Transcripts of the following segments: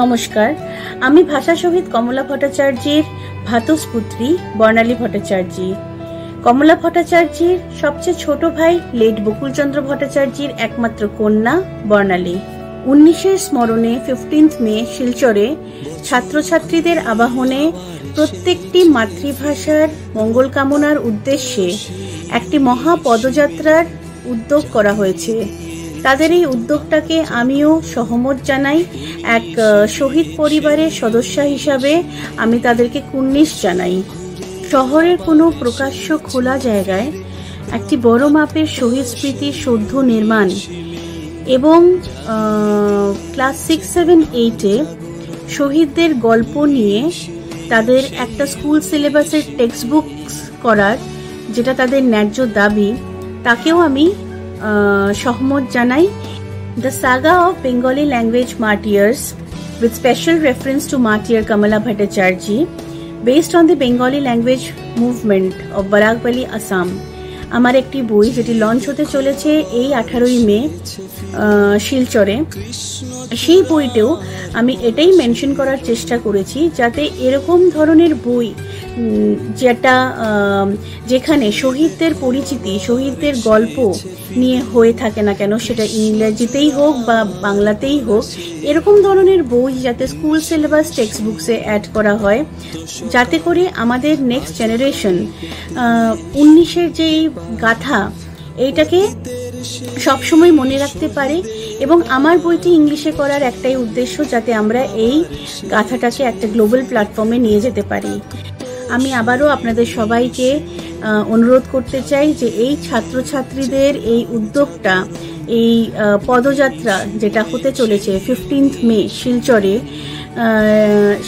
নমস্কার, আমি ভাষা শহীদ কমলা ভট্টাচার্যের ভাতুষপুত্রী বর্ণালী ভট্টাচার্য। কমলা ভট্টাচার্যের সবচেয়ে ছোট ভাই লেট বকুলচন্দ্র ভট্টাচার্যের একমাত্র কন্যা বর্ণালী। 19-এর স্মরণে 15 মে শিলচরে ছাত্রছাত্রীদের আবাহনে প্রত্যেকটি মাতৃভাষার মঙ্গল কামনার উদ্দেশ্যে একটি মহা পদযাত্রার উদ্যোগ করা হয়েছে। তাদের এই উদ্যোগটাকে আমিও সহমত জানাই। এক শহীদ পরিবারের সদস্য হিসাবে আমি তাদেরকে কুর্নিশ জানাই। শহরের কোনো প্রকাশ্য খোলা জায়গায় একটি বড় মাপের শহীদ স্মৃতি সৌধ নির্মাণ এবং ক্লাস 6, 7, 8-এ শহীদদের গল্প নিয়ে তাদের একটা স্কুল সিলেবাসের টেক্সট বুক করার, যেটা তাদের ন্যায্য দাবি, তাকেও আমি সহমত জানাই। The saga of Bengali language martyrs with special reference to martyr Kamala Bhattacharjee based on the Bengali language movement of Barak Valley, Assam আমার একটি বই যেটি লঞ্চ হতে চলেছে এই 18ই মে শিলচরে। সেই বইতেও আমি এটাই মেনশন করার চেষ্টা করেছি যাতে এরকম ধরনের বই যেখানে শহীদদের পরিচিতি, শহীদদের গল্প নিয়ে হয়ে থাকে না কেন, সেটা ইংরেজিতেই হোক বা বাংলাতেই হোক, এরকম ধরনের বই যাতে school syllabus text books add করা হয়, যাতে করে আমাদের নেক্সট জেনারেশন 19-এর যে গাথা এইটাকে সবসময় মনে রাখতে পারে। এবং আমার বইটি ইংলিশে করার একটাই উদ্দেশ্য, যাতে আমরা এই গাথাটাকে একটা গ্লোবাল প্ল্যাটফর্মে নিয়ে যেতে পারি। আমি আবারও আপনাদের সবাইকে অনুরোধ করতে চাই যে এই ছাত্রছাত্রীদের এই উদ্যোগটা, এই পদযাত্রা যেটা হতে চলেছে 15 মে শিলচরে,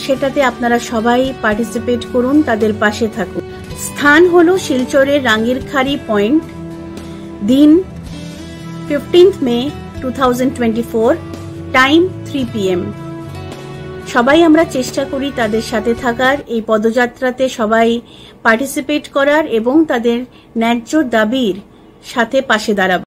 সেটাতে আপনারা সবাই পার্টিসিপেট করুন, তাদের পাশে থাকুন। স্থান হলো শিলচরের রাঙ্গিরখাড়ি পয়েন্ট, দিন 15 মে 2024, টাইম 3 PM। সবাই আমরা চেষ্টা করি তাদের সাথে থাকার, এই পদযাত্রাতে সবাই পার্টিসিপেট করার এবং তাদের ন্যায্য দাবির সাথে পাশে দাঁড়াবার।